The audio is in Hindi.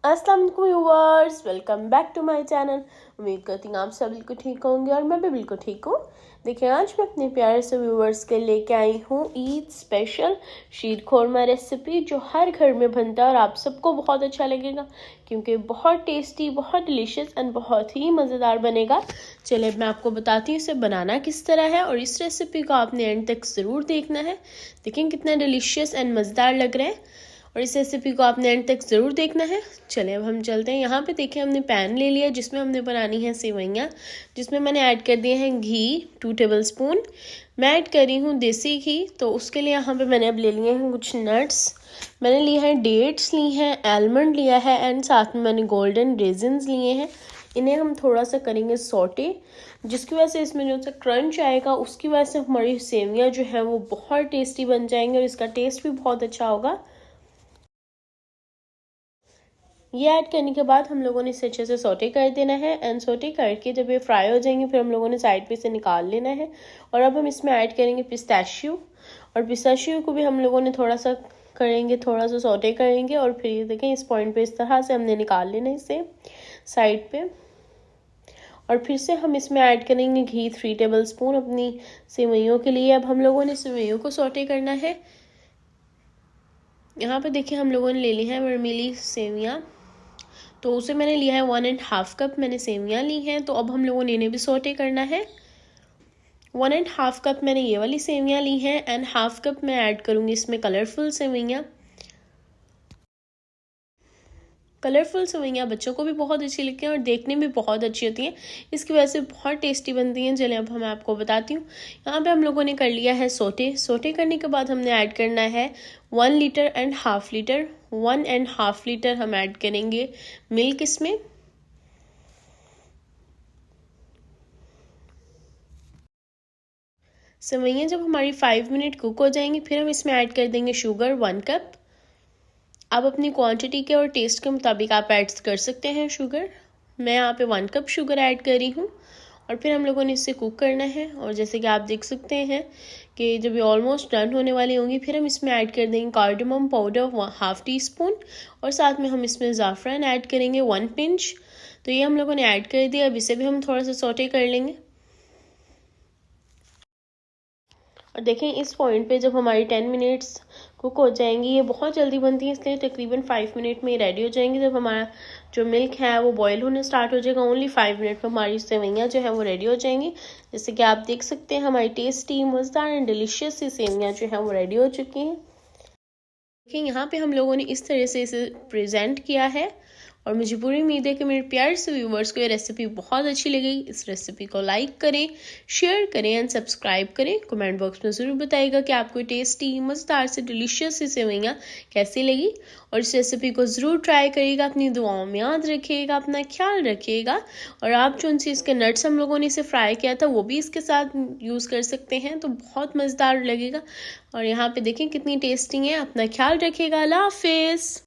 अस्सलाम वालेकुम viewers, welcome back to my channel. उम्मीद करती हूँ आप सब बिल्कुल ठीक होंगे और मैं भी बिल्कुल ठीक हूँ। देखिए, आज मैं अपने प्यारे से व्यूअर्स के लेके आई हूँ ईद स्पेशल शीर खोरमा रेसिपी, जो हर घर में बनता है और आप सबको बहुत अच्छा लगेगा क्योंकि बहुत टेस्टी, बहुत डिलीशियस एंड बहुत ही मज़ेदार बनेगा। चलिए मैं आपको बताती हूँ इसे बनाना किस तरह है और इस रेसिपी को आपने एंड तक ज़रूर देखना है। देखिए कितना डिलीशियस एंड मज़ेदार लग रहा है और इस रेसिपी को आपने एंड तक ज़रूर देखना है। चलिए अब हम चलते हैं। यहाँ पे देखिए हमने पैन ले लिया जिसमें हमने बनानी है सेवइयाँ, जिसमें मैंने ऐड कर दिए हैं घी 2 टेबलस्पून। मैं ऐड कर रही हूँ देसी घी, तो उसके लिए यहाँ पे मैंने अब ले लिए हैं कुछ नट्स। मैंने लिए हैं डेट्स ली हैं, आलमंड लिया है एंड साथ में मैंने गोल्डन रेजिन्स लिए हैं। इन्हें हम थोड़ा सा करेंगे सॉटे, जिसकी वजह से इसमें जो सा क्रंच आएगा उसकी वजह से हमारी सेवइयाँ जो है वो बहुत टेस्टी बन जाएंगी और इसका टेस्ट भी बहुत अच्छा होगा। ये ऐड करने के बाद हम लोगों ने इसे अच्छे से सौटे कर देना है एंड सौटे करके जब ये फ्राई हो जाएंगे फिर हम लोगों ने साइड पे से निकाल लेना है। और अब हम इसमें ऐड करेंगे पिस्ताशियो, और पिस्ताशियो को भी हम लोगों ने थोड़ा सा करेंगे, थोड़ा सा सौटे करेंगे और फिर ये देखें इस पॉइंट पे इस तरह से हमने निकाल लेना है इसे साइड पे। और फिर से हम इसमें ऐड करेंगे घी 3 टेबलस्पून अपनी सेवइयों के लिए। अब हम लोगों ने सेवइयों को सौटे करना है। यहाँ पे देखिए हम लोगों ने ले ली है वर्मीली सेवियाँ, तो उसे मैंने लिया है 1.5 कप मैंने सेवइयाँ ली हैं। तो अब हम लोगों ने इन्हें भी सौटे करना है। 1.5 कप मैंने ये वाली सेवइयाँ ली हैं एंड 1/2 कप मैं ऐड करूँगी इसमें कलरफुल सेवइयाँ। कलरफुल सेवइयाँ बच्चों को भी बहुत अच्छी लगती हैं और देखने में बहुत अच्छी होती हैं, इसकी वजह से बहुत टेस्टी बनती हैं। चलिए अब मैं आपको बताती हूँ। यहाँ पे हम लोगों ने कर लिया है सोटे करने के बाद हमने ऐड करना है 1 लीटर एंड 1/2 लीटर, 1.5 लीटर हम ऐड करेंगे मिल्क इसमें। सेवइयाँ जब हमारी 5 मिनट कुक हो जाएंगी फिर हम इसमें ऐड कर देंगे शुगर 1 कप। आप अपनी क्वांटिटी के और टेस्ट के मुताबिक आप ऐड कर सकते हैं शुगर। मैं यहाँ पे 1 कप शुगर ऐड कर रही हूँ और फिर हम लोगों ने इसे कुक करना है। और जैसे कि आप देख सकते हैं कि जब ये ऑलमोस्ट डन होने वाली होंगी फिर हम इसमें ऐड कर देंगे कार्डमम पाउडर 1/2 टीस्पून और साथ में हम इसमें ज़ाफ़रान ऐड करेंगे 1 पिंच। तो ये हम लोगों ने ऐड कर दिया। अब इसे भी हम थोड़ा सा सौटे कर लेंगे। और देखें इस पॉइंट पे जब हमारी 10 मिनट्स कुक हो जाएंगी, ये बहुत जल्दी बनती है इसलिए तकरीबन 5 मिनट में रेडी हो जाएंगी। जब हमारा जो मिल्क है वो बॉयल होने स्टार्ट हो जाएगा, ओनली 5 मिनट में हमारी सेवइयाँ जो है वो रेडी हो जाएंगी। जैसे कि आप देख सकते हैं हमारी टेस्टी, मज़ेदार एंड डिलीशियस सी सेवइयाँ जो है वो रेडी हो चुकी हैं। देखिए यहाँ पे हम लोगों ने इस तरह से इसे प्रेजेंट किया है और मुझे पूरी उम्मीद है कि मेरे प्यारे से व्यूवर्स को ये रेसिपी बहुत अच्छी लगी। इस रेसिपी को लाइक करें, शेयर करें एंड सब्सक्राइब करें। कमेंट बॉक्स में ज़रूर बताइएगा कि आपको टेस्टी, मज़ेदार से डिलीशियस सी सेवइयाँ कैसी लगी और इस रेसिपी को ज़रूर ट्राई करिएगा। अपनी दुआओं में याद रखिएगा, अपना ख्याल रखिएगा। और आप जो उनसे इसके नट्स हम लोगों ने इसे फ्राई किया था वो भी इसके साथ यूज़ कर सकते हैं, तो बहुत मज़ेदार लगेगा। और यहाँ पे देखें कितनी टेस्टी है। अपना ख्याल रखिएगा। अल्लाह हाफिज़।